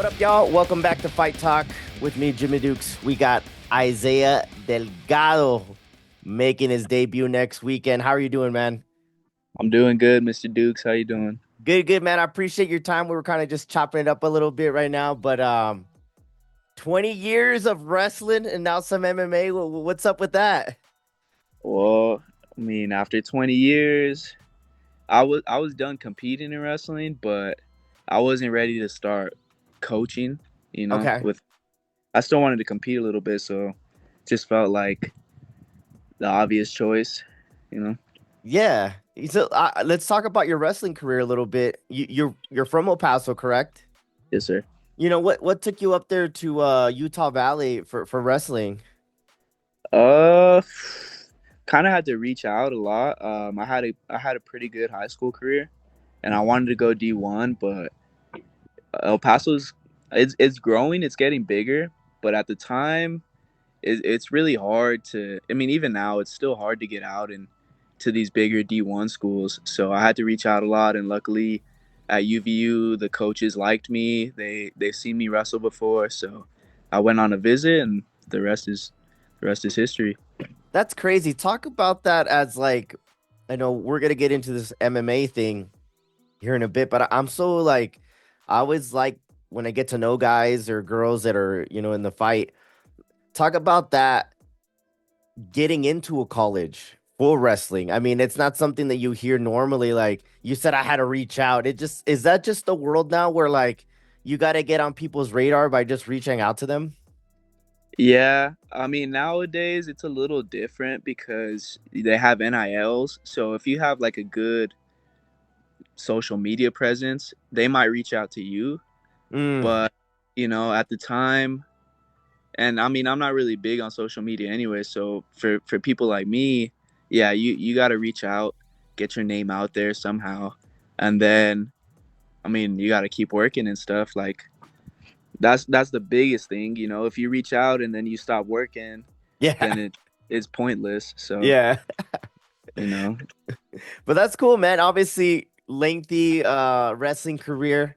What up, y'all? Welcome back to Fight Talk with me, Jimmy Dukes. We got Isaiah Delgado making his debut next weekend. How are you doing, man? I'm doing good, Mr. Dukes. How you doing? Good, good, man. I appreciate your time. We were kind of just chopping it up a little bit right now, but 20 years of wrestling and now some MMA. What's up with that? Well, I mean, after 20 years, I was done competing in wrestling, but I wasn't ready to start coaching, Okay. with I still wanted to compete a little bit, so just felt like the obvious choice, you know. Yeah. So let's talk about your wrestling career a little bit. You're from El Paso, correct? Yes, sir. What took you up there to Utah Valley for wrestling? Uh Kind of had to reach out a lot. I had a pretty good high school career and I wanted to go D1, but El Paso's it's growing, it's getting bigger, but at the time it's really hard to. I mean, even now it's still hard to get out and to these bigger D1 schools. So I had to reach out a lot, and luckily at UVU the coaches liked me. They've seen me wrestle before, so I went on a visit, and the rest is history. That's crazy. Talk about that as like, I know we're gonna get into this MMA thing here in a bit, but I'm so like, I always like when I get to know guys or girls that are, in the fight. Talk about that getting into a college for wrestling. I mean, it's not something that you hear normally. Like you said, I had to reach out. It just is that just the world now where like you got to get on people's radar by just reaching out to them? Yeah, I mean nowadays it's a little different because they have NILs. So if you have like a good social media presence, they might reach out to you. Mm, But at the time, and I mean, I'm not really big on social media anyway. So for people like me, yeah, you got to reach out, get your name out there somehow, and then I mean, you got to keep working and stuff. Like that's the biggest thing. If you reach out and then you stop working, yeah, then it's pointless. So yeah. you know, But that's cool, man. Obviously, lengthy wrestling career.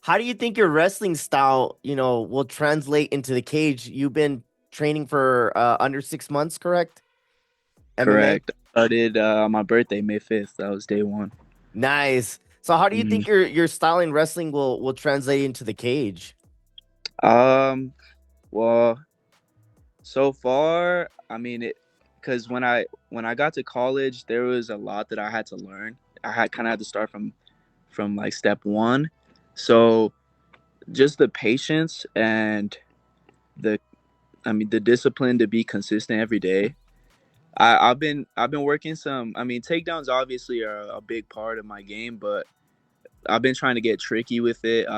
How do you think your wrestling style, will translate into the cage? You've been training for under 6 months, correct? MMA? correct. I started my birthday, May 5th. That was day one. Nice. So how do you think Mhm. your style in wrestling will translate into the cage? Um. Well, so far, I mean it, because when I got to college, there was a lot that I had to learn. I had kind of had to start from like step one. So just the patience and the I mean the discipline to be consistent every day. I've been working some. I mean takedowns obviously are a big part of my game, but I've been trying to get tricky with it.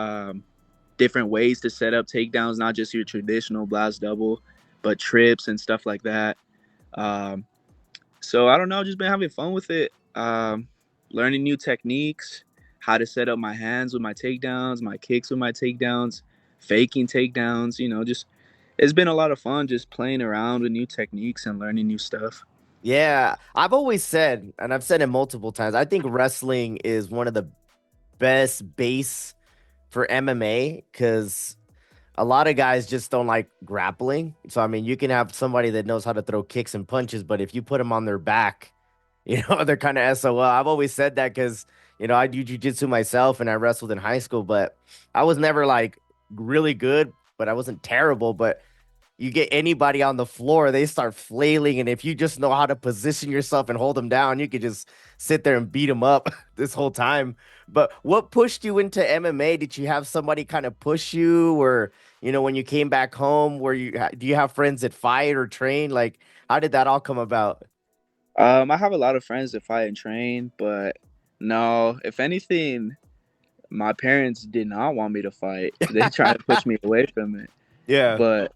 Different ways to set up takedowns, not just your traditional blast double, but trips and stuff like that. Um, So I don't know, just been having fun with it. Learning new techniques, how to set up my hands with my takedowns, my kicks with my takedowns, faking takedowns. Just it's been a lot of fun just playing around with new techniques and learning new stuff. Yeah, I've always said, and I've said it multiple times, I think wrestling is one of the best base for MMA because a lot of guys just don't like grappling. So I mean, you can have somebody that knows how to throw kicks and punches, but if you put them on their back, they're kind of SOL. I've always said that because I do jujitsu myself and I wrestled in high school, but I was never like really good, but I wasn't terrible. But you get anybody on the floor, they start flailing, and if you just know how to position yourself and hold them down, you could just sit there and beat them up this whole time. But what pushed you into MMA? Did you have somebody kind of push you, or when you came back home, do you have friends that fight or train? Like, how did that all come about? I have a lot of friends that fight and train, but no, if anything, my parents did not want me to fight. They tried to push me away from it. Yeah. But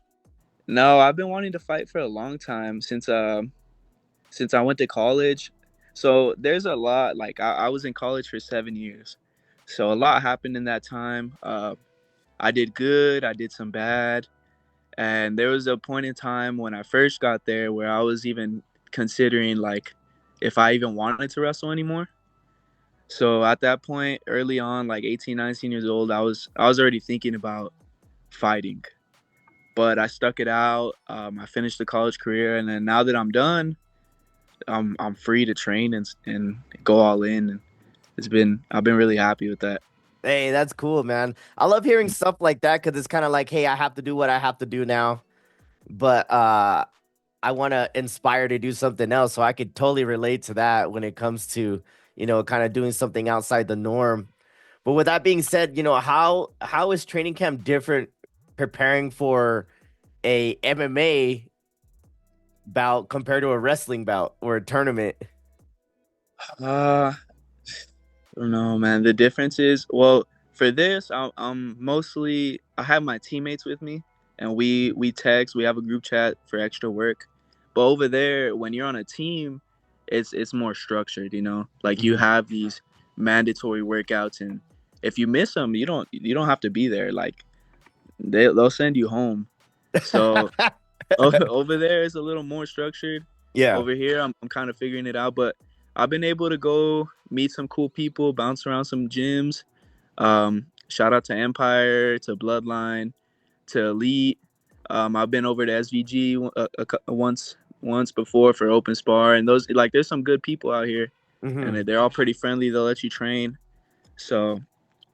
no, I've been wanting to fight for a long time since I went to college. So there's a lot. Like I was in college for 7 years, so a lot happened in that time. I did good, I did some bad, and there was a point in time when I first got there where I was even considering like if I even wanted to wrestle anymore. So at that point, early on, like 18, 19 years old, I was already thinking about fighting. But I stuck it out. I finished the college career, and then now that I'm done, I'm free to train and go all in. And I've been really happy with that. Hey, that's cool, man. I love hearing stuff like that because it's kind of like, hey, I have to do what I have to do now, but I want to inspire to do something else. So I could totally relate to that when it comes to, kind of doing something outside the norm. But with that being said, how is training camp different preparing for a MMA bout compared to a wrestling bout or a tournament? I don't know, man. The difference is, well, for this, I'm mostly I have my teammates with me, and we text. We have a group chat for extra work. But over there, when you're on a team, it's more structured. Like you Mhm. have these mandatory workouts, and if you miss them, you don't have to be there. Like they'll send you home. So over there is a little more structured. Yeah. Over here, I'm kind of figuring it out, but I've been able to go meet some cool people, bounce around some gyms. Shout out to Empire, to Bloodline, to Elite. I've been over to SVG once before for Open Spar, and those like there's some good people out here, and Hmm. they're all pretty friendly. They'll let you train, so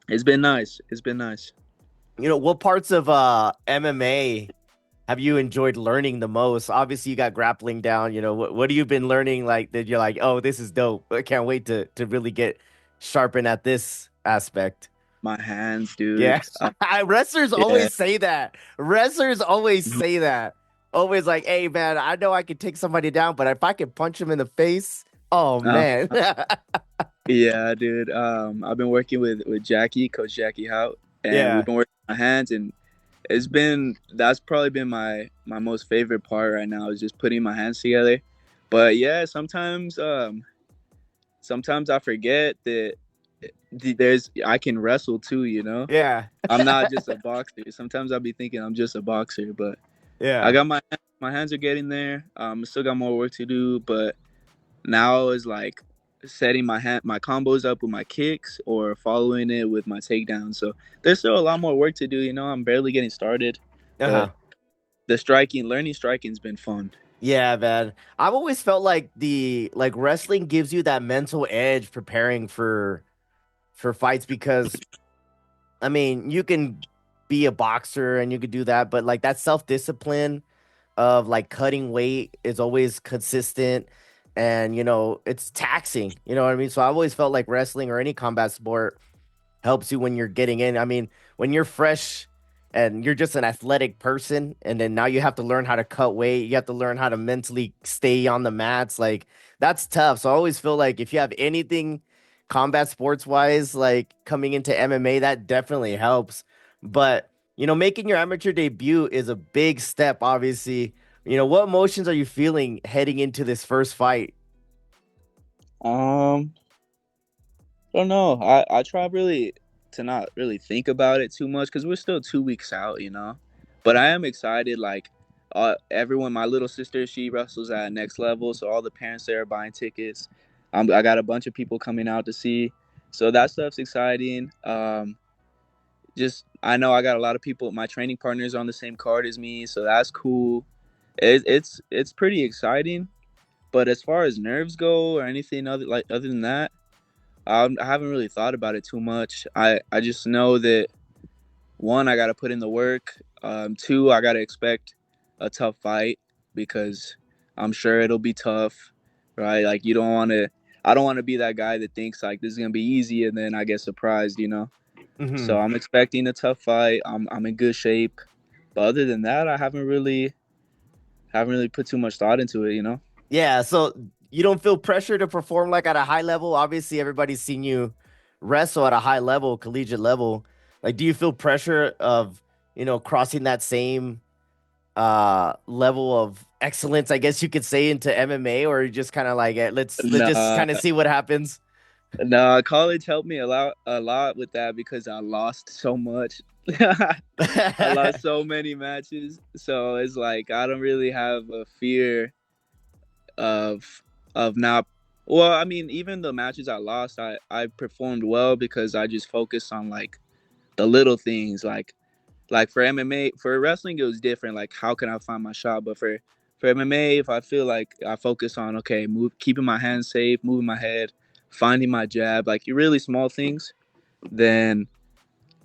it's been nice. It's been nice. What parts of MMA have you enjoyed learning the most? Obviously, you got grappling down. What have you been learning like that you're like, oh, this is dope. I can't wait to really get sharpened at this aspect. My hands, dude. Yeah. Wrestlers Yeah. always say that. Wrestlers always say that. Always like, hey man, I know I could take somebody down, but if I could punch him in the face, oh Uh, man. Yeah, dude. I've been working with Jackie, Coach Jackie Hout, and we've Yeah. been working on my hands, and that's probably been my most favorite part right now is just putting my hands together. But yeah, sometimes I forget that there's I can wrestle too. Yeah. I'm not just a boxer. Sometimes I'll be thinking I'm just a boxer, but I Yeah. got my hands are getting there. Still got more work to do, but now is like setting my combos up with my kicks or following it with my takedowns. So there's still a lot more work to do. I'm barely getting started, but Uh-huh. learning striking's been fun. Yeah, man. I've always felt like the like wrestling gives you that mental edge preparing for fights because I mean, you can be a boxer and you could do that, but like that self-discipline of like cutting weight is always consistent and it's taxing, you know what I mean? So I've always felt like wrestling or any combat sport helps you when you're getting in. I mean, when you're fresh and you're just an athletic person, and then now you have to learn how to cut weight, you have to learn how to mentally stay on the mats. Like, that's tough. So I always feel like if you have anything combat sports wise, like coming into MMA, that definitely helps. But, making your amateur debut is a big step, obviously. What emotions are you feeling heading into this first fight? Um, I don't know. I try really to not really think about it too much because we're still 2 weeks out. But I am excited. Like, everyone, my little sister, she wrestles at next level, so all the parents there are buying tickets. I got a bunch of people coming out to see, so that stuff's exciting. Just I know I got a lot of people. My training partners on the same card as me, so that's cool. It's pretty exciting. But as far as nerves go or anything other than that, I haven't really thought about it too much. I just know that one, I got to put in the work. Two, I got to expect a tough fight because I'm sure it'll be tough, right? Like you don't want to. I don't want to be that guy that thinks like this is gonna be easy and then I get surprised. So Hmm. I'm expecting a tough fight. I'm in good shape, but other than that, I haven't really put too much thought into it. Yeah, so you don't feel pressure to perform like at a high level? Obviously, everybody's seen you wrestle at a high level, collegiate level. Like, do you feel pressure of, crossing that same level of excellence, I guess you could say, into MMA, or you just kind of like, let's just Nah, kind of see what happens? nah. College helped me a lot with that because I lost so much. I lost so many matches, so it's like I don't really have a fear of of not. Well, I mean, even the matches I lost, I performed well because I just focused on like the little things. Like for MMA, for wrestling, it was different. Like how can I find my shot? But for MMA, if I feel like I focus on okay, keeping my hands safe, moving my head, finding my jab, like really small things, then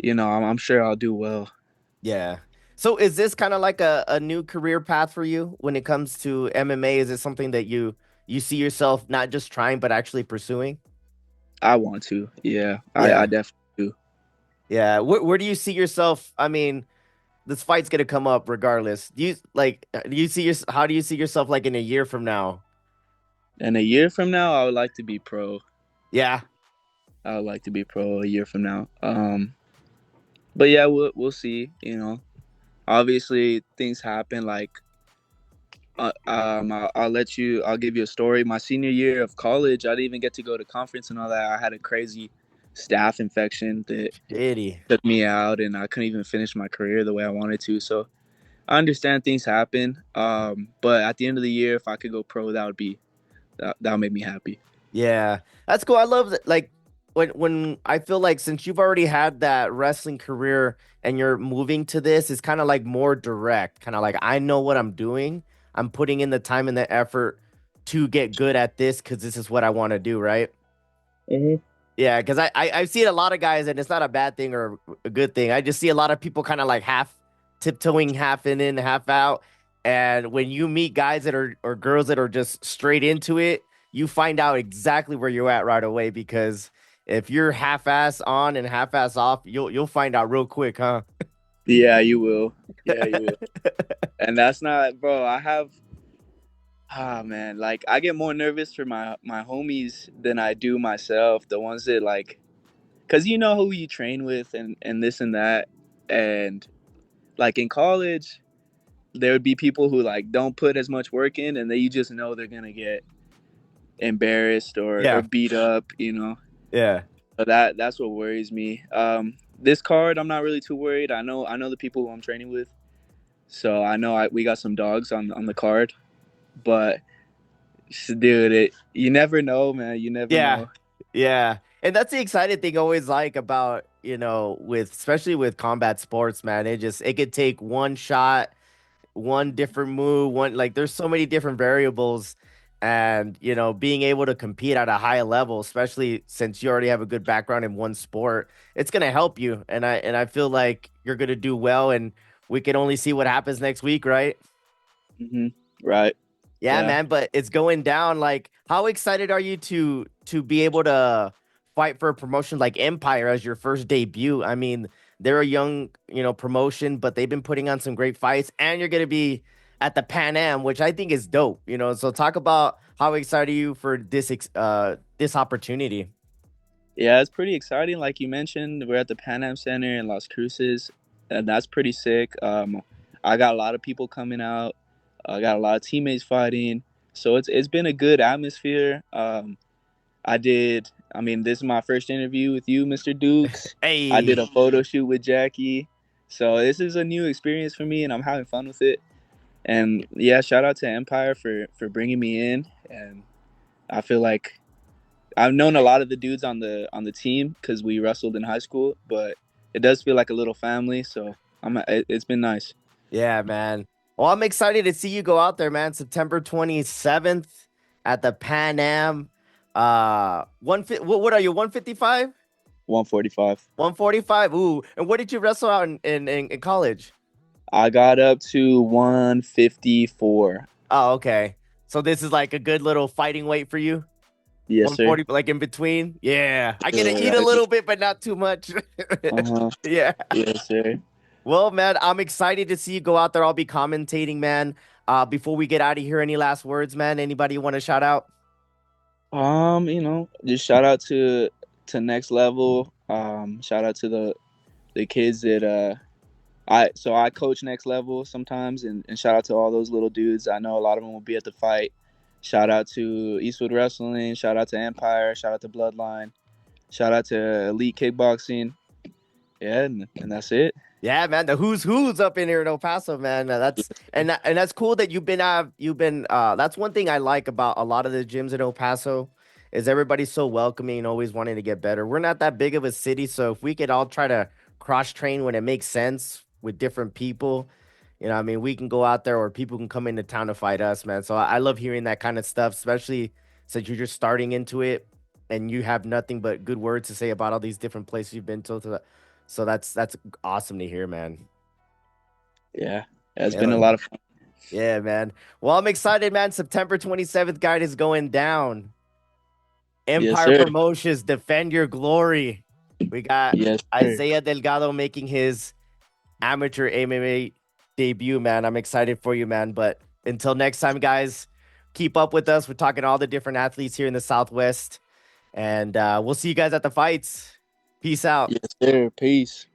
I'm sure I'll do well. Yeah. So is this kind of like a new career path for you when it comes to MMA? Is it something that you see yourself not just trying but actually pursuing? I want to, yeah, I Yeah. definitely do. Yeah. Where do you see yourself? I mean, this fight's gonna come up regardless. Do you see your how do you see yourself like in a year from now? And a year from now, I would like to be pro. Yeah. I would like to be pro a year from now. But yeah, we'll see. Obviously things happen. Like, I'll let you. I'll give you a story. My senior year of college, I didn't even get to go to conference and all that. I had a crazy staph infection that Shitty. took me out, and I couldn't even finish my career the way I wanted to. So I understand things happen. But at the end of the year, if I could go pro, that would make me happy. Yeah, that's cool. I love that. Like when I feel like since you've already had that wrestling career and you're moving to this, it's kind of like more direct. Kind of like I know what I'm doing. I'm putting in the time and the effort to get good at this because this is what I want to do, right? Hmm. Yeah, because I've seen a lot of guys, and it's not a bad thing or a good thing. I just see a lot of people kind of like half tiptoeing, half in, half out. And when you meet guys that are or girls that are just straight into it, you find out exactly where you're at right away. Because if you're half-ass on and half-ass off, you'll find out real quick, huh? Yeah, you will. Yeah, you will. And that's not, bro. Man, like I get more nervous for my homies than I do myself. The ones that like, cause you know who you train with and this and that, and like in college, there would be people who like don't put as much work in, and then you just know they're gonna get embarrassed or Yeah, beat up. yeah. So that's what worries me. This card, I'm not really too worried. I know the people who I'm training with, so I know we got some dogs on the card, but dude, you never know, man. You never Yeah. know. Yeah. And that's the exciting thing always like about, with especially with combat sports, man. It could take one shot, one different move, one like there's so many different variables and, being able to compete at a high level, especially since you already have a good background in one sport, it's going to help you and I feel like you're going to do well and we can only see what happens next week, right? Hmm. Right. Yeah, Yeah. man, but it's going down. Like, how excited are you to be able to fight for a promotion like Empire as your first debut? I mean, they're a young, promotion, but they've been putting on some great fights, and you're gonna be at the Pan Am, which I think is dope. So talk about how excited are you for this opportunity. Yeah, it's pretty exciting. Like you mentioned, we're at the Pan Am Center in Las Cruces, and that's pretty sick. I got a lot of people coming out. I got a lot of teammates fighting, so it's been a good atmosphere. I did. I mean, this is my first interview with you, Mr. Dukes. I did Hey, a photo shoot with Jackie, so this is a new experience for me, and I'm having fun with it. And yeah, shout out to Empire for bringing me in, and I feel like I've known a lot of the dudes on the team because we wrestled in high school, but it does feel like a little family. So it's been nice. yeah, man. Well, I'm excited to see you go out there, man. September 27th at the Pan Am. What are you? 155? 145. 145. Ooh. And what did you wrestle out in college? I got up to 154. Oh, okay. So this is like a good little fighting weight for you? Yes, sir. 140, like in between? Yeah. I get to eat a Right. little bit, but not too much. Uh huh. Yeah. Yes, sir. Well, man, I'm excited to see you go out there. I'll be commentating, man. Before we get out of here, any last words, man? Anybody you want to shout out? Just shout out to next level. Shout out to the kids that I coach next level sometimes, and shout out to all those little dudes. I know a lot of them will be at the fight. Shout out to Eastwood Wrestling. Shout out to Empire. Shout out to Bloodline. Shout out to Elite Kickboxing. Yeah, and that's it. Yeah, man, the who's up in here in El Paso, man. And that's cool that you've been that's one thing I like about a lot of the gyms in El Paso is everybody so welcoming, always wanting to get better. We're not that big of a city, so if we could all try to cross train when it makes sense with different people, I mean, we can go out there or people can come into town to fight us, man. So I love hearing that kind of stuff, especially since you're just starting into it and you have nothing but good words to say about all these different places you've been to. So that's awesome to hear, man. Yeah, it's been Hell a yeah. lot of fun. Yeah, man. Well, I'm excited, man. September 27th guide is going down. Yes, Empire sir. Promotions, defend your glory. We got Yes, sir. Isaiah Delgado making his amateur MMA debut, man. I'm excited for you, man. But until next time, guys, keep up with us. We're talking to all the different athletes here in the Southwest. And we'll see you guys at the fights. Peace out. Yes, sir. Peace.